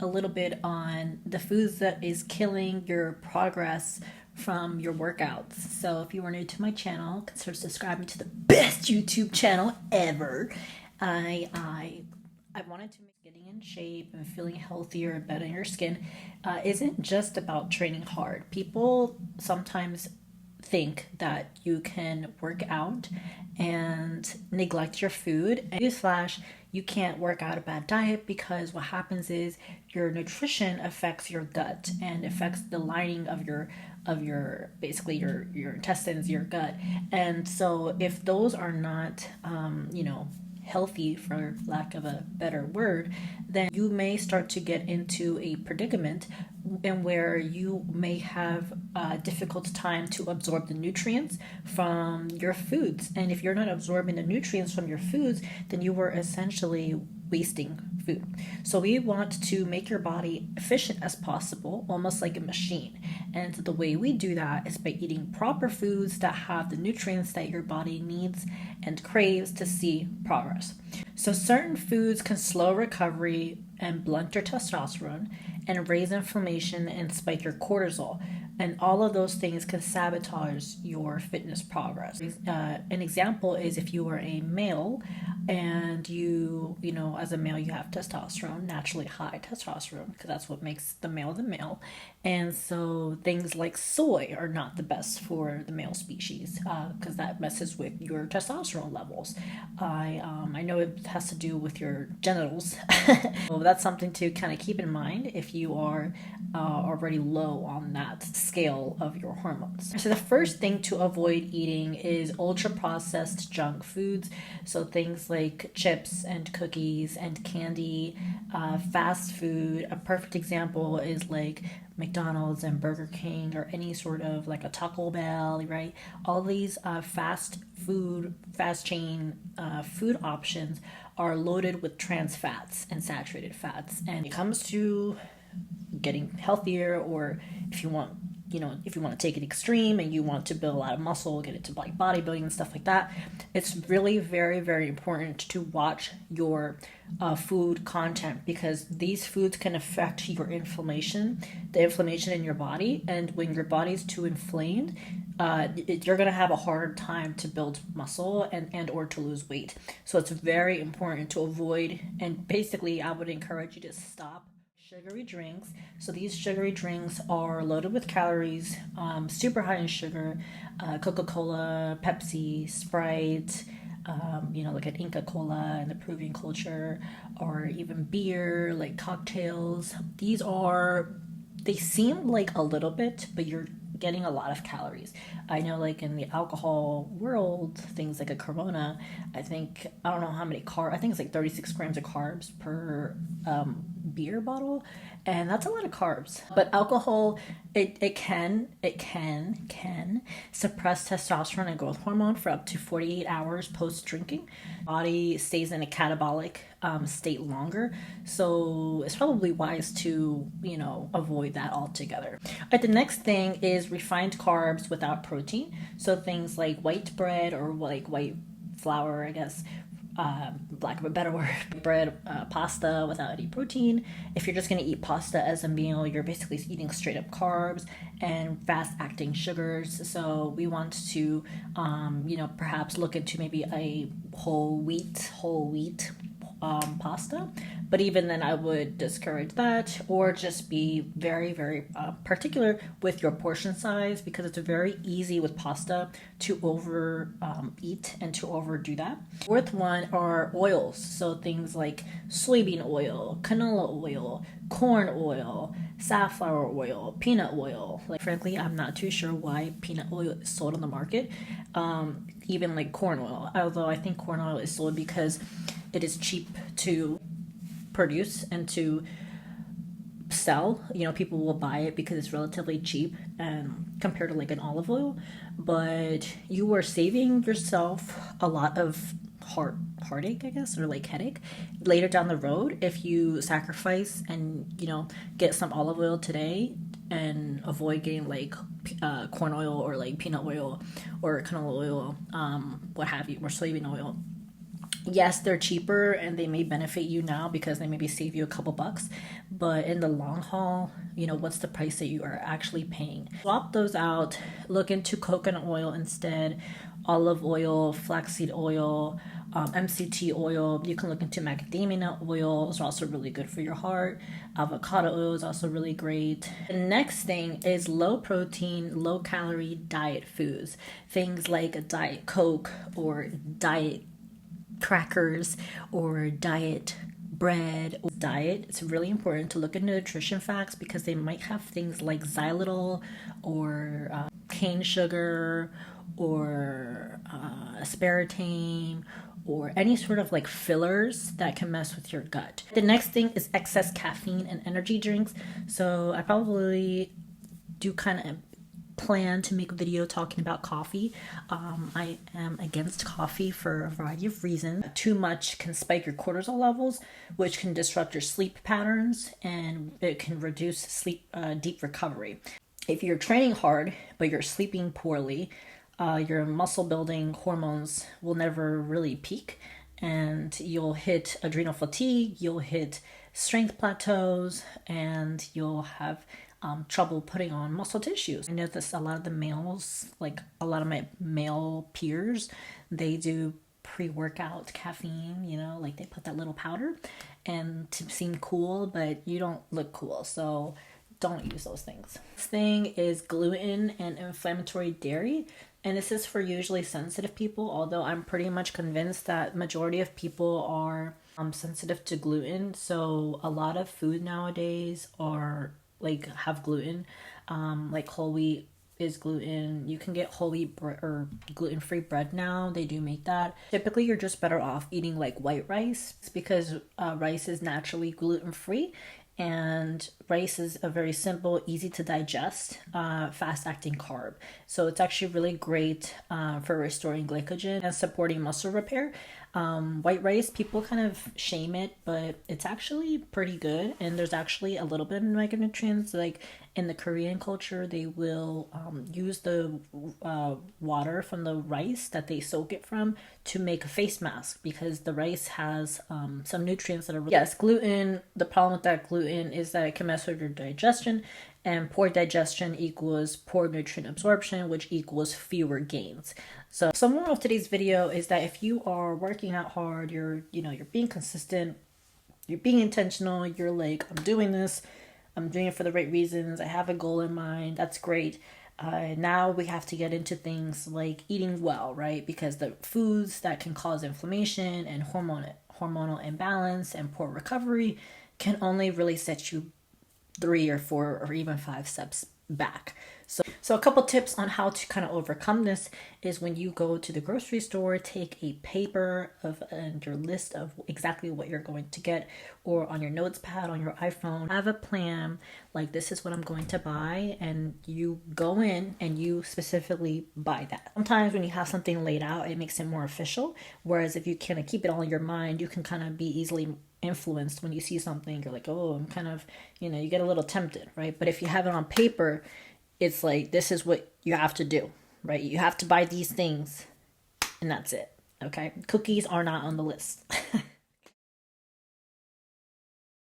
a little bit on the foods that is killing your progress from your workouts. So if you are new to my channel, consider subscribing to the best YouTube channel ever. I wanted to make getting in shape and feeling healthier and better in your skin isn't just about training hard. People sometimes think that you can work out and neglect your food. And newsflash, you can't work out a bad diet, because what happens is your nutrition affects your gut and affects the lining of your basically your intestines, your gut. And so if those are not healthy, for lack of a better word, then you may start to get into a predicament in where you may have a difficult time to absorb the nutrients from your foods. And if you're not absorbing the nutrients from your foods, then you were essentially wasting food. So we want to make your body efficient as possible, almost like a machine. And the way we do that is by eating proper foods that have the nutrients that your body needs and craves to see progress. So certain foods can slow recovery and blunt your testosterone and raise inflammation and spike your cortisol. And all of those things can sabotage your fitness progress. An example is if you are a male and you as a male, you have testosterone, naturally high testosterone, because that's what makes the male. And so things like soy are not the best for the male species, because that messes with your testosterone levels. I know it has to do with your genitals. So that's something to kind of keep in mind if you are already low on that scale of your hormones. So the first thing to avoid eating is ultra processed junk foods. So things like chips and cookies and candy, fast food. A perfect example is like McDonald's and Burger King, or any sort of like a Taco Bell, right? All these fast chain food options are loaded with trans fats and saturated fats. And when it comes to getting healthier, or if you want to take it extreme and you want to build a lot of muscle, get into like bodybuilding and stuff like that, it's really very, very important to watch your food content, because these foods can affect your inflammation, the inflammation in your body. And when your body's too inflamed, you're going to have a harder time to build muscle and or to lose weight. So it's very important to avoid, and basically I would encourage you to stop sugary drinks. So these sugary drinks are loaded with calories, super high in sugar. Coca-Cola, Pepsi, Sprite, like an Inca Cola in the Peruvian culture, or even beer, like cocktails. They seem like a little bit, but you're getting a lot of calories. I know, like in the alcohol world, things like a Corona, I don't know how many I think it's like 36 grams of carbs per beer bottle, and that's a lot of carbs. But alcohol, it can suppress testosterone and growth hormone for up to 48 hours post drinking. Body stays in a catabolic state longer, so it's probably wise to avoid that altogether. But the next thing is refined carbs without protein. So things like white bread, or like white flour, I guess, lack of a better word, bread, pasta without any protein. If you're just going to eat pasta as a meal, you're basically eating straight up carbs and fast acting sugars. So we want to, perhaps look into maybe a whole wheat pasta. But even then, I would discourage that, or just be very, very particular with your portion size, because it's very easy with pasta to over eat and to overdo that. Fourth one are oils. So things like soybean oil, canola oil, corn oil, safflower oil, peanut oil. Like, frankly, I'm not too sure why peanut oil is sold on the market. Even like corn oil, although I think corn oil is sold because it is cheap to produce and to sell. People will buy it because it's relatively cheap and compared to like an olive oil. But you are saving yourself a lot of heartache, I guess, or like headache later down the road if you sacrifice and get some olive oil today and avoid getting like corn oil or like peanut oil or canola oil, what have you, or soybean oil. Yes, they're cheaper and they may benefit you now because they maybe save you a couple bucks, but in the long haul, what's the price that you are actually paying? Swap those out, look into coconut oil instead, olive oil, flaxseed oil, MCT oil. You can look into macadamia nut oil. It's also really good for your heart. Avocado oil is also really great. The next thing is low protein, low calorie diet foods. Things like a Diet Coke or diet crackers or diet bread or diet. It's really important to look into nutrition facts because they might have things like xylitol or cane sugar or aspartame or any sort of like fillers that can mess with your gut. The next thing is excess caffeine and energy drinks. So I probably do kind of plan to make a video talking about coffee. I am against coffee for a variety of reasons. Too much can spike your cortisol levels, which can disrupt your sleep patterns, and it can reduce sleep deep recovery. If you're training hard but you're sleeping poorly, your muscle building hormones will never really peak, and you'll hit adrenal fatigue, you'll hit strength plateaus, and you'll have trouble putting on muscle tissues. I notice a lot of the males, like a lot of my male peers, they do pre-workout caffeine, like they put that little powder and to seem cool, but you don't look cool. So don't use those things. This thing is gluten and inflammatory dairy. And this is for usually sensitive people, although I'm pretty much convinced that majority of people are sensitive to gluten. So a lot of food nowadays are like have gluten, like whole wheat is gluten. You can get whole wheat or gluten-free bread now. They do make that. Typically, you're just better off eating like white rice. It's because rice is naturally gluten-free, and rice is a very simple, easy to digest, fast-acting carb. So it's actually really great for restoring glycogen and supporting muscle repair. White rice, people kind of shame it, but it's actually pretty good. And there's actually a little bit of micronutrients. Like in the Korean culture, they will use the water from the rice that they soak it from to make a face mask because the rice has some nutrients that are yes, gluten. The problem with that gluten is that it can mess with your digestion, and poor digestion equals poor nutrient absorption, which equals fewer gains. So moral of today's video is that if you are working out hard, you're being consistent, you're being intentional, you're like, I'm doing this, I'm doing it for the right reasons, I have a goal in mind, that's great. Now we have to get into things like eating well, right? Because the foods that can cause inflammation and hormonal imbalance and poor recovery can only really set you 3 or 4 or even 5 steps back. So a couple tips on how to kind of overcome this is when you go to the grocery store, take a paper and your list of exactly what you're going to get, or on your notes pad on your iPhone, have a plan, like this is what I'm going to buy, and you go in and you specifically buy that. Sometimes when you have something laid out, it makes it more official, whereas if you kind of keep it all in your mind, you can kind of be easily influenced. When you see something, you're like, oh, I'm kind of, you get a little tempted, right? But if you have it on paper, it's like, this is what you have to do, right? You have to buy these things, and that's it, okay? Cookies are not on the list.